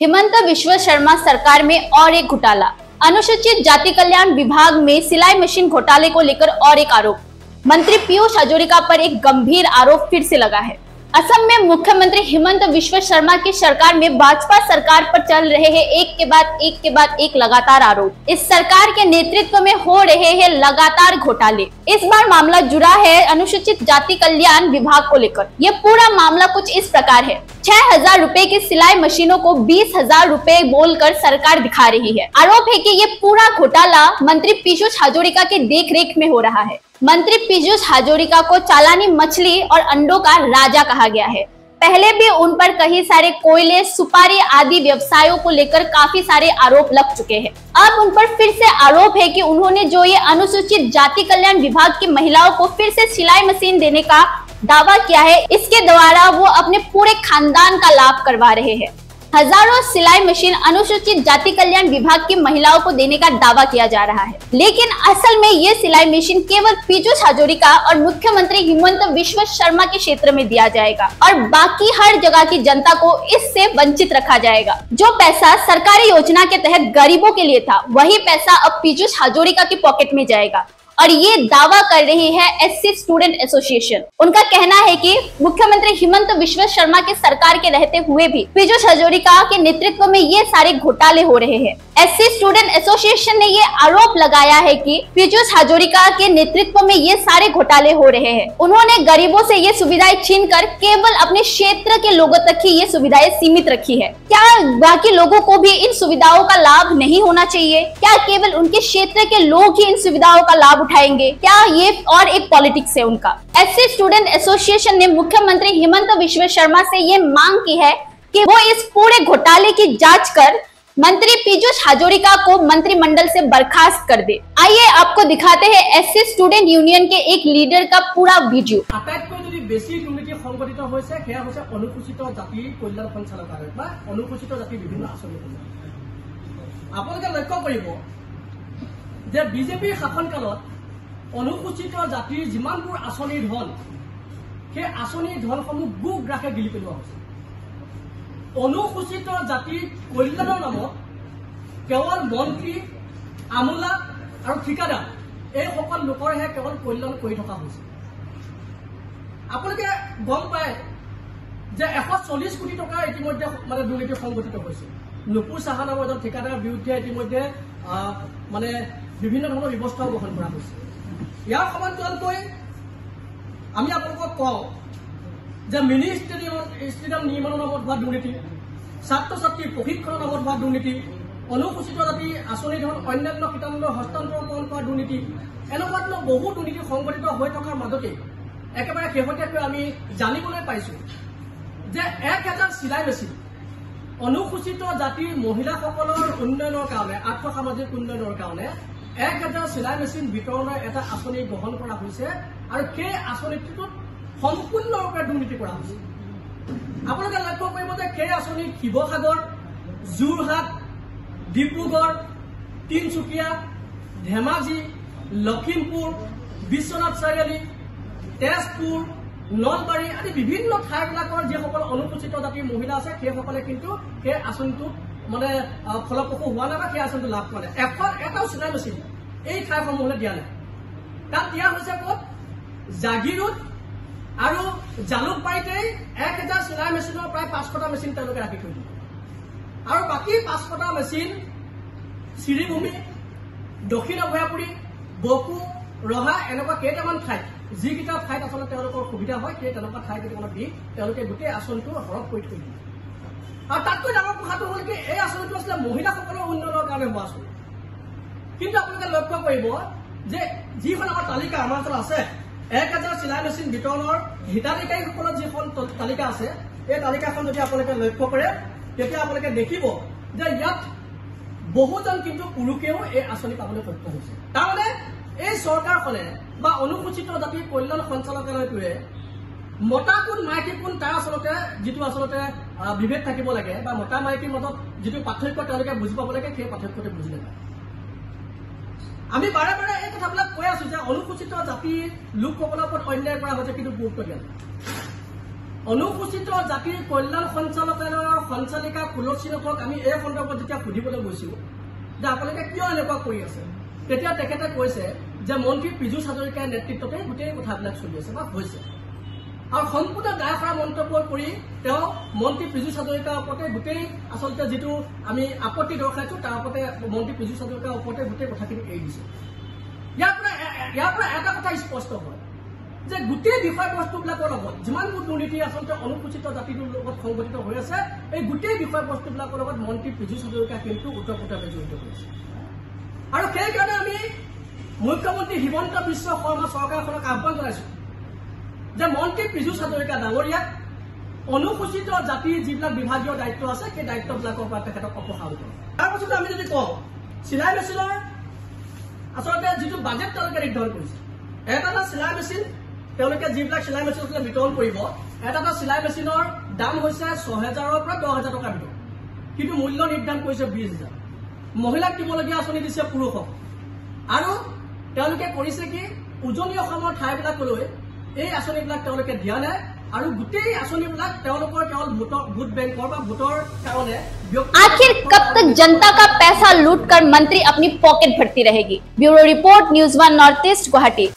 हिमंत विश्व शर्मा सरकार में और एक घोटाला। अनुसूचित जाति कल्याण विभाग में सिलाई मशीन घोटाले को लेकर और एक आरोप। मंत्री पीयूष हजारिका पर एक गंभीर आरोप फिर से लगा है। असम में मुख्यमंत्री हिमंत विश्व शर्मा की सरकार में भाजपा सरकार पर चल रहे हैं एक के बाद एक लगातार आरोप। इस सरकार के नेतृत्व में हो रहे हैं लगातार घोटाले। इस बार मामला जुड़ा है अनुसूचित जाति कल्याण विभाग को लेकर। ये पूरा मामला कुछ इस प्रकार है। 6,000 रुपए की सिलाई मशीनों को 20,000 रुपए बोलकर सरकार दिखा रही है। आरोप है कि ये पूरा घोटाला मंत्री पीयूष हजारिका के देखरेख में हो रहा है। मंत्री पीयूष हजारिका को चालानी मछली और अंडों का राजा कहा गया है। पहले भी उन पर कई सारे कोयले, सुपारी आदि व्यवसायों को लेकर काफी सारे आरोप लग चुके हैं। अब उन पर फिर से आरोप है कि उन्होंने जो ये अनुसूचित जाति कल्याण विभाग की महिलाओं को फिर से सिलाई मशीन देने का दावा किया है, इसके द्वारा वो अपने पूरे खानदान का लाभ करवा रहे हैं। हजारों सिलाई मशीन अनुसूचित जाति कल्याण विभाग की महिलाओं को देने का दावा किया जा रहा है, लेकिन असल में ये सिलाई मशीन केवल पीयूष हजारिका और मुख्यमंत्री हिमंत विश्व शर्मा के क्षेत्र में दिया जाएगा और बाकी हर जगह की जनता को इससे वंचित रखा जाएगा। जो पैसा सरकारी योजना के तहत गरीबों के लिए था, वही पैसा अब पीयूष हजारिका की पॉकेट में जाएगा। और ये दावा कर रही है एससी स्टूडेंट एसोसिएशन। उनका कहना है कि मुख्यमंत्री हिमंत विश्व शर्मा के सरकार के रहते हुए भी पीयूष हजारिका के नेतृत्व में ये सारे घोटाले हो रहे हैं। एससी स्टूडेंट एसोसिएशन ने ये आरोप लगाया है कि पीयूष हजारिका के नेतृत्व में ये सारे घोटाले हो रहे हैं। उन्होंने गरीबों से ये सुविधाएं छीनकर केवल अपने क्षेत्र के लोगों तक ही ये सुविधाएं सीमित रखी है। क्या बाकी लोगों को भी इन सुविधाओं का लाभ नहीं होना चाहिए? क्या केवल उनके क्षेत्र के लोग ही इन सुविधाओं का लाभ उठाएंगे? क्या ये और एक पॉलिटिक्स है उनका? एससी स्टूडेंट एसोसिएशन ने मुख्यमंत्री हिमंत विश्व शर्मा से ये मांग की है कि वो इस पूरे घोटाले की जांच कर मंत्री पीयूष हजारिका को मंत्रिमंडल से बर्खास्त कर दे। आइए आपको दिखाते हैं एससी स्टूडेंट यूनियन के एक लीडर का पूरा वीडियो। बेसी दुर्नीति संघटित अनुसूचित जाति कल्याण सञ्चालकालय বা অনুসূচিত জাতি বিভিন্ন আঁচনি আপোনালোকে লক্ষ্য কৰিব যে বিজেপিৰ শাসনকালত অনুসূচিত জাতিৰ যিমানবোৰ আঁচনিৰ ধন সেই আঁচনিৰ ধনসমূহ গুগ্ৰাসে গিলি পেলোৱা হৈছে। অনুসূচিত জাতিৰ কল্যাণৰ নামত কেৱল মন্ত্ৰী, আমোলা আৰু ঠিকাদাৰ এই সকল লোকৰহে কেৱল কল্যাণ কৰি থকা হৈছে। আপোনালোকে গম পায় যে 140 কোটি টকা ইতিমধ্যে মানে দুৰ্নীতি সংঘটিত হৈছে। নুপুৰ সাহা নামৰ এজন ঠিকাদাৰৰ বিৰুদ্ধে ইতিমধ্যে মানে বিভিন্ন ধৰণৰ ব্যৱস্থা গ্ৰহণ কৰা হৈছে। ইয়াৰ সমান্তৰালকৈ আমি আপোনালোকক কওঁ যে মিনি ষ্টেডিয়াম নিৰ্মাণৰ নামত হোৱা দুৰ্নীতি, ছাত্ৰ ছাত্ৰীৰ প্ৰশিক্ষণৰ নামত হোৱা দুৰ্নীতি, অনুসূচিত জাতি আঁচনি ধন অন্যান্য কীটাণুৰ হস্তান্তৰকৰণ কৰা দুৰ্নীতি, এনেকুৱা ধৰণৰ বহু দুৰ্নীতি সংঘটিত হৈ থকাৰ মাজতে একেবাৰে শেহতীয়াকৈ আমি জানিবলৈ পাইছো যে 1,000 চিলাই মেচিন অনুসূচিত জাতিৰ মহিলাসকলৰ উন্নয়নৰ কাৰণে, আৰ্থসামাজিক উন্নয়নৰ কাৰণে 1,000 চিলাই মেচিন বিতৰণৰ এটা আঁচনি গ্ৰহণ কৰা হৈছে আৰু সেই আঁচনিটোত সম্পূৰ্ণৰূপে দুৰ্নীতি কৰা হৈছে। আপোনালোকে লক্ষ্য কৰিব যে সেই আঁচনিত শিৱসাগৰ, যোৰহাট, ডিব্ৰুগড়, তিনিচুকীয়া, ধেমাজি, লখিমপুৰ, বিশ্বনাথ চাৰিআলি, তেজপুৰ, নলবাৰী আদি বিভিন্ন ঠাইবিলাকৰ যিসকল অনুসূচিত জাতিৰ মহিলা আছে সেইসকলে কিন্তু সেই আঁচনিটোত মানে ফলপ্ৰসূ হোৱা নাই বা সেই আঁচনিটো লাভ কৰা নাই। এটাও চিলাই মেচিন এই ঠাইসমূহলৈ দিয়া নাই। তাত দিয়া হৈছে ক'ত? জাগিৰোড আৰু জালুকবাৰীতে 1,000 চিলাই মেচিনৰ প্ৰায় 500টা মেচিন তেওঁলোকে ৰাখি থৈ দিয়ে আৰু বাকী 500টা মেচিন শ্ৰীভূমি, দক্ষিণ অভয়াপুৰী, বকু, ৰহা এনেকুৱা কেইটামান ঠাইত, যিকেইটা ঠাইত আচলতে তেওঁলোকৰ সুবিধা হয় সেই তেনেকুৱা ঠাই কেইটামানত দি তেওঁলোকে গোটেই আঁচনিটো হৰপ কৰি থৈ দিয়ে। আৰু তাতকৈ ডাঙৰ কথাটো হ'ল কি, এই আঁচনিটো আছিলে মহিলাসকলৰ উন্নয়নৰ কাৰণে হোৱা আঁচনি। কিন্তু আপোনালোকে লক্ষ্য কৰিব যে যিখন আমাৰ তালিকা আমাৰ ওচৰত আছে 1,000 চিলাই মেচিন বিতৰণৰ হিতাধিকাৰীসকলৰ যিখন তালিকা আছে, এই তালিকাখন যদি আপোনালোকে লক্ষ্য কৰে তেতিয়া আপোনালোকে দেখিব যে ইয়াত বহুজন কিন্তু পুৰুষেও এই আঁচনি পাবলৈ সক্ষম হৈছে। তাৰমানে এই চৰকাৰখনে বা অনুসূচিত জাতিৰ কল্যাণ সঞ্চালকালয়টোৱে মতা কোন মাইকী কোন তাৰ আচলতে যিটো আচলতে বিভেদ থাকিব লাগে বা মতা মাইকীৰ মাজত যিটো পাৰ্থক্য তেওঁলোকে বুজি পাব লাগে সেই পাৰ্থক্যটো বুজি নাপায়। আমি বাৰে বাৰে এই কথাবিলাক কৈ আছো যে অনুসূচিত জাতিৰ লোকসকলৰ ওপৰত অন্যায় কৰা হৈছে কিন্তু গুৰুত্ব দিয়া নাই। অনুসূচিত জাতিৰ কল্যাণ সঞ্চালকালয়ৰ সঞ্চালিকা তুলসী নাথক আমি এই সন্দৰ্ভত যেতিয়া সুধিবলৈ গৈছিলো যে আপোনালোকে কিয় এনেকুৱা কৰি আছে, তেতিয়া তেখেতে কৈছে যে মন্ত্ৰী পীযুষ হাজৰিকাৰ নেতৃত্বতে গোটেই কথাবিলাক চলি আছে বা হৈছে। আৰু সম্পূৰ্ণ দায়সাৰা মন্তব্য কৰি তেওঁ মন্ত্ৰী পীযুষ হাজৰিকাৰ ওপৰতে গোটেই আচলতে যিটো আমি আপত্তি দৰ্শাইছো তাৰ ওপৰতে মন্ত্ৰী পীযুষ হাজৰিকাৰ ওপৰতে গোটেই কথাখিনি এৰি দিছে। ইয়াৰ পৰা এটা কথা স্পষ্ট হয় যে গোটেই বিষয়বস্তুবিলাকৰ লগত যিমানবোৰ দুৰ্নীতি আচলতে অনুসূচিত জাতিৰ লগত সংগঠিত হৈ আছে, এই গোটেই বিষয়বস্তুবিলাকৰ লগত মন্ত্ৰী পীযুষ হাজৰিকা কিন্তু ওতঃপ্ৰোতভাৱে জড়িত হৈ আছে। আৰু সেইকাৰণে আমি মুখ্যমন্ত্ৰী হিমন্ত বিশ্ব শৰ্মা চৰকাৰখনক আহ্বান জনাইছো যে মন্ত্ৰী পীযুষ হাজৰিকা ডাঙৰীয়াক অনুসূচিত জাতিৰ যিবিলাক বিভাগীয় দায়িত্ব আছে সেই দায়িত্ববিলাকৰ পৰা তেখেতক অপসাৰণ কৰক। তাৰপাছতে আমি যদি কওঁ চিলাই মেচিনৰ আচলতে যিটো বাজেট তেওঁলোকে নিৰ্ধাৰণ কৰিছে, এটা চিলাই মেচিন তেওঁলোকে যিবিলাক চিলাই মেচিন আচলতে বিতৰণ কৰিব, এটা চিলাই মেচিনৰ দাম হৈছে ৬,০০০ৰ পৰা ১০,০০০ টকাৰ ভিতৰত, কিন্তু মূল্য নিৰ্ধাৰণ কৰিছে ২০,০০০। মহিলাক দিবলগীয়া আঁচনি দিছে পুৰুষক। আৰু তেওঁলোকে কৰিছে কি উজনি অসমৰ ঠাইবিলাকলৈ এই আঁচনিবিলাক তেওঁলোকে দিয়া নাই আৰু গোটেই আঁচনিবিলাক তেওঁলোকৰ কেৱল ভোট বেংকৰ বা ভোটৰ কাৰণে। आखिर कब तक जनता का पैसा लूटकर मंत्री अपनी पॉकेट भरती रहेगी? Bureau report, news 1 north east, Guwahati.